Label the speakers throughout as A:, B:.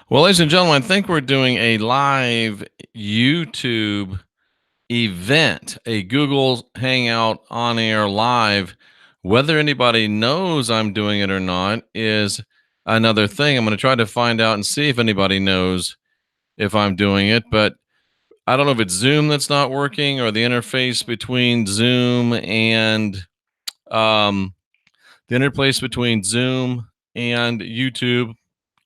A: Well, ladies and gentlemen, I think we're doing a live YouTube event, a Google Hangout on air live. Whether anybody knows I'm doing it or not is another thing. I'm going to try to find out and see if anybody knows if I'm doing it, but I don't know if it's Zoom that's not working or the interface between Zoom and um, the interface between Zoom and YouTube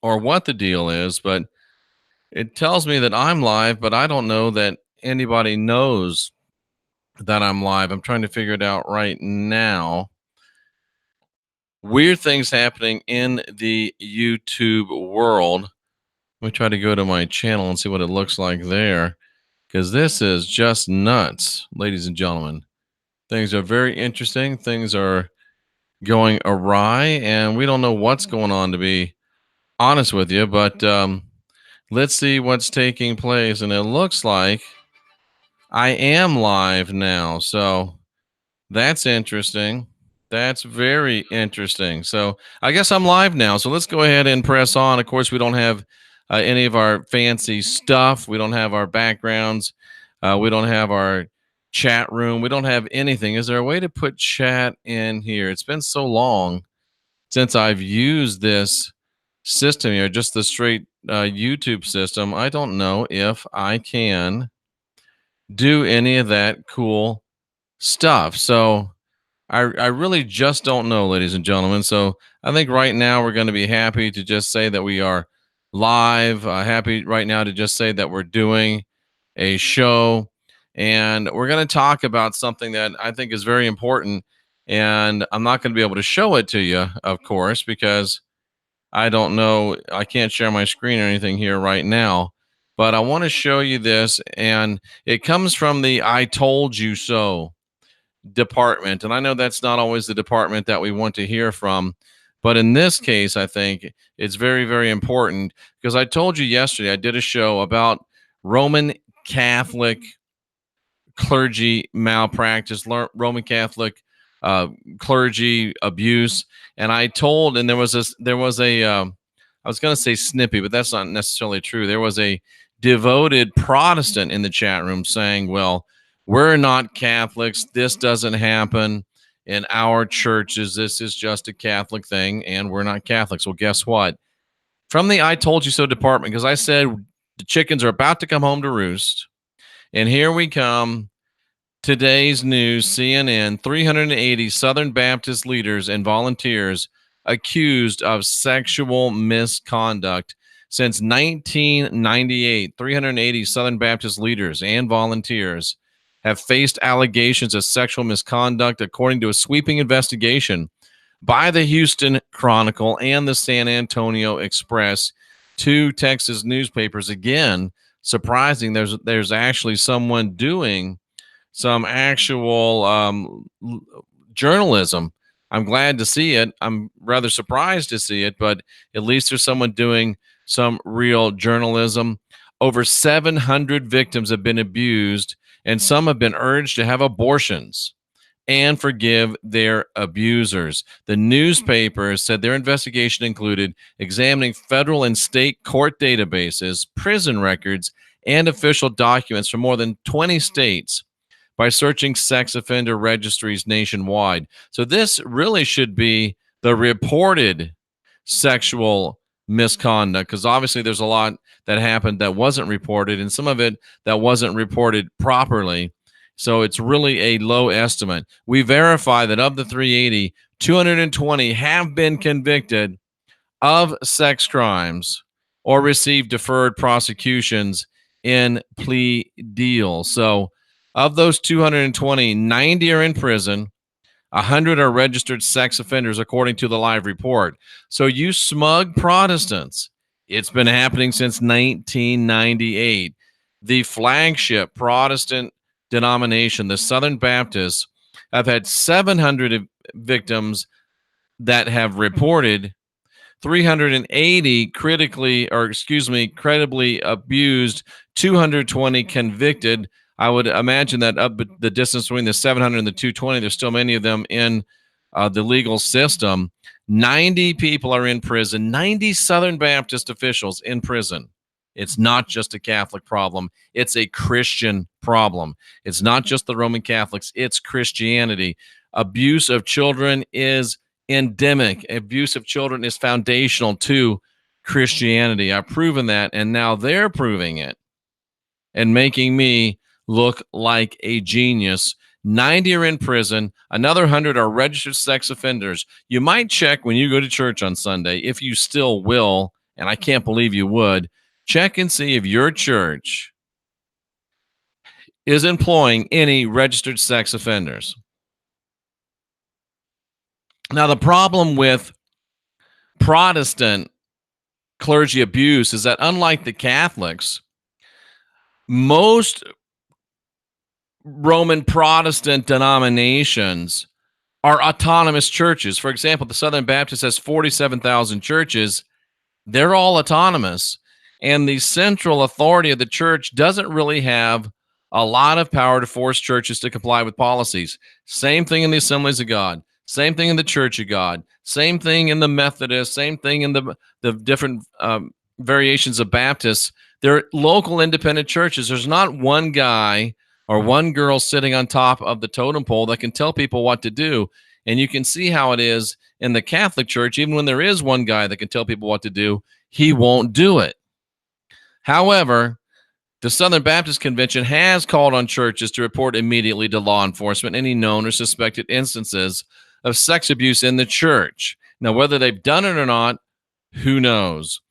A: or what the deal is, but it tells me that I'm live, but I don't know that anybody knows that I'm live. I'm trying to figure it out right now. Weird things happening in the YouTube world. Let me try to go to my channel and see what it looks like there, because this is just nuts, ladies and gentlemen. Things are very interesting. Things are going awry, and we don't know what's going on, to be honest with you, but let's see what's taking place. And it looks like I am live now. So that's interesting. That's very interesting. So I guess I'm live now. So let's go ahead and press on. Of course, we don't have any of our fancy stuff. We don't have our backgrounds. We don't have our chat room. We don't have anything. Is there a way to put chat in here? It's been so long since I've used this system here, just the straight YouTube system. I don't know if I can do any of that cool stuff. So I really just don't know, ladies and gentlemen. So I think right now we're going to be happy to just say that we are live. Happy right now to just say that we're doing a show. And we're going to talk about something that I think is very important. And I'm not going to be able to show it to you, of course, because I don't know. I can't share my screen or anything here right now. But I want to show you this. And it comes from the I Told You So department. And I know that's not always the department that we want to hear from. But in this case, I think it's very, very important because I told you yesterday I did a show about Roman Catholic clergy malpractice, Roman Catholic clergy abuse. And I told, and there was a, I was going to say snippy, but that's not necessarily true. There was a devoted Protestant in the chat room saying, well, we're not Catholics. This doesn't happen in our churches. This is just a Catholic thing, and we're not Catholics. Well, guess what? From the I Told You So department, because I said the chickens are about to come home to roost, and here we come. Today's news, CNN, 380 Southern Baptist leaders and volunteers accused of sexual misconduct. Since 1998, 380 Southern Baptist leaders and volunteers have faced allegations of sexual misconduct, according to a sweeping investigation by the Houston Chronicle and the San Antonio Express, two Texas newspapers. Again, surprising, there's actually someone doing some actual journalism. I'm glad to see it. I'm rather surprised to see it, but at least there's someone doing some real journalism. Over 700 victims have been abused, and some have been urged to have abortions and forgive their abusers. The newspapers said their investigation included examining federal and state court databases, prison records, and official documents from more than 20 states by searching sex offender registries nationwide. So this really should be the reported sexual misconduct, because obviously there's a lot that happened that wasn't reported, and some of it that wasn't reported properly. So it's really a low estimate. We verify that of the 380, 220 have been convicted of sex crimes or received deferred prosecutions in plea deals. So of those 220, 90 are in prison. 100 are registered sex offenders, according to the live report. So you smug Protestants, it's been happening since 1998. The flagship Protestant denomination, the Southern Baptists, have had 700 victims that have reported, 380 credibly abused, 220 convicted. I would imagine that of the distance between the 700 and the 220, there's still many of them in the legal system. 90 people are in prison, 90 Southern Baptist officials in prison. It's not just a Catholic problem. It's a Christian problem. It's not just the Roman Catholics. It's Christianity. Abuse of children is endemic. Abuse of children is foundational to Christianity. I've proven that, and now they're proving it and making me look like a genius. 90 are in prison. Another 100 are registered sex offenders. You might check when you go to church on Sunday, if you still will, and I can't believe you would, check and see if your church is employing any registered sex offenders. Now, the problem with Protestant clergy abuse is that, unlike the Catholics, most Roman Protestant denominations are autonomous churches. For example, the Southern Baptist has 47,000 churches. They're all autonomous. And the central authority of the church doesn't really have a lot of power to force churches to comply with policies. Same thing in the Assemblies of God. Same thing in the Church of God. Same thing in the Methodist. Same thing in the different variations of Baptists. They're local independent churches. There's not one guy or one girl sitting on top of the totem pole that can tell people what to do. And you can see how it is in the Catholic Church. Even when there is one guy that can tell people what to do, he won't do it. However, the Southern Baptist Convention has called on churches to report immediately to law enforcement any known or suspected instances of sex abuse in the church. Now, whether they've done it or not, who knows?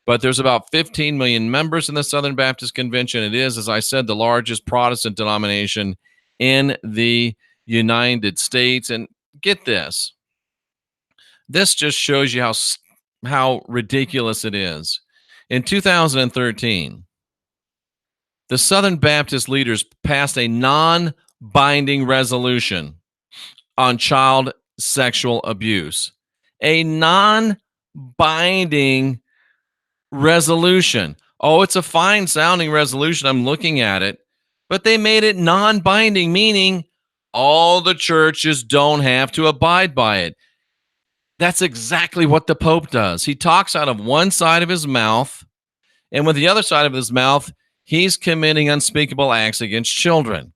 A: But there's about 15 million members in the Southern Baptist Convention. It is, as I said, the largest Protestant denomination in the United States. And get this. This just shows you how ridiculous it is. In 2013, the Southern Baptist leaders passed a non-binding resolution on child sexual abuse. A non-binding resolution. Oh, it's a fine sounding resolution. I'm looking at it, but they made it non-binding, meaning all the churches don't have to abide by it. That's exactly what the Pope does. He talks out of one side of his mouth, and with the other side of his mouth, he's committing unspeakable acts against children.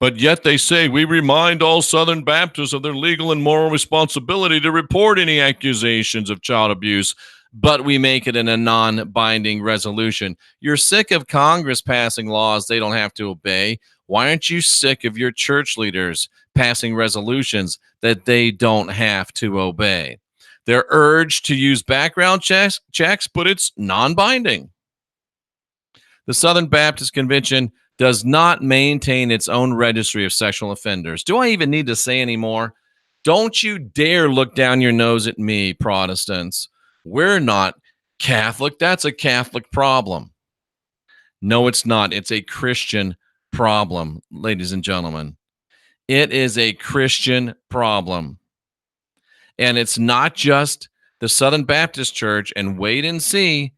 A: But yet they say, we remind all Southern Baptists of their legal and moral responsibility to report any accusations of child abuse, but we make it in a non-binding resolution. You're sick of Congress passing laws they don't have to obey. Why aren't you sick of your church leaders passing resolutions that they don't have to obey? They're urged to use background checks, but it's non-binding. The Southern Baptist Convention does not maintain its own registry of sexual offenders. Do I even need to say any more? Don't you dare look down your nose at me, Protestants. We're not Catholic. That's a Catholic problem. No, it's not. It's a Christian problem, ladies and gentlemen. It is a Christian problem. And it's not just the Southern Baptist Church. And wait and see.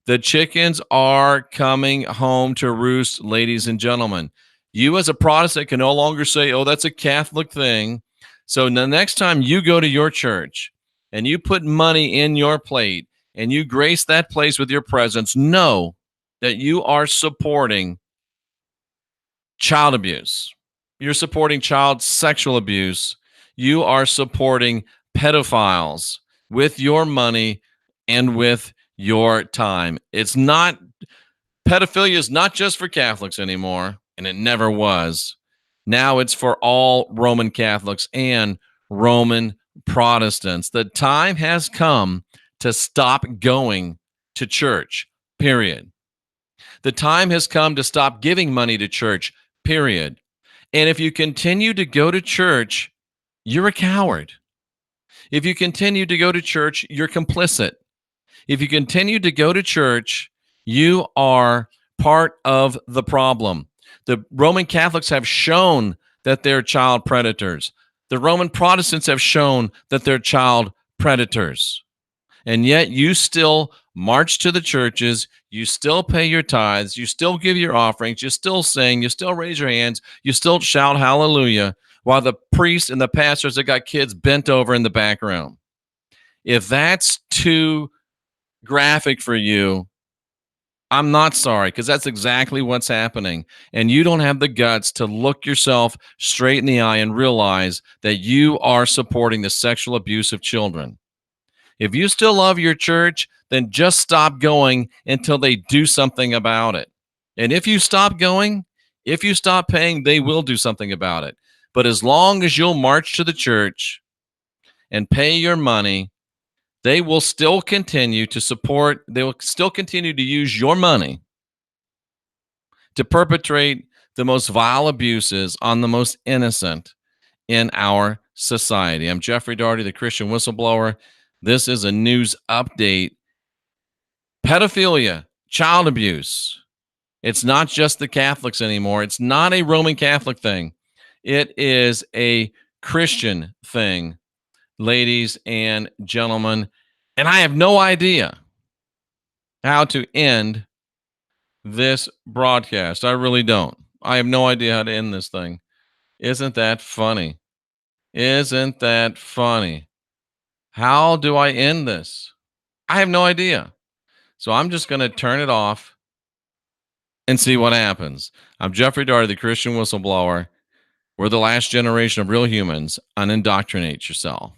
A: The chickens are coming home to roost, ladies and gentlemen. You as a Protestant can no longer say, oh, that's a Catholic thing. So the next time you go to your church and you put money in your plate and you grace that place with your presence, know that you are supporting child abuse. You're supporting child sexual abuse. You are supporting pedophiles with your money and with your time. It's not, pedophilia is not just for Catholics anymore, and it never was. Now it's for all Roman Catholics and Roman Protestants. The time has come to stop going to church, period. The time has come to stop giving money to church, period. And if you continue to go to church, you're a coward. If you continue to go to church, you're complicit. If you continue to go to church, you are part of the problem. The Roman Catholics have shown that they're child predators. The Roman Protestants have shown that they're child predators. And yet you still march to the churches, you still pay your tithes, you still give your offerings, you still sing, you still raise your hands, you still shout hallelujah. while the priests and the pastors have got kids bent over in the back room. If that's too graphic for you, I'm not sorry, because that's exactly what's happening. And you don't have the guts to look yourself straight in the eye and realize that you are supporting the sexual abuse of children. If you still love your church, then just stop going until they do something about it. And if you stop going, if you stop paying, they will do something about it. But as long as you'll march to the church and pay your money, they will still continue to support, they will still continue to use your money to perpetrate the most vile abuses on the most innocent in our society. I'm Jeffrey Daugherty, the Christian Whistleblower. This is a news update. Pedophilia, child abuse. It's not just the Catholics anymore. It's not a Roman Catholic thing. It is a Christian thing, ladies and gentlemen. And I have no idea how to end this broadcast. I really don't. I have no idea how to end this thing. Isn't that funny? Isn't that funny? How do I end this? I have no idea. So I'm just going to turn it off and see what happens. I'm Jeffrey Daugherty, the Christian Whistleblower. We're the last generation of real humans. Unindoctrinate yourself.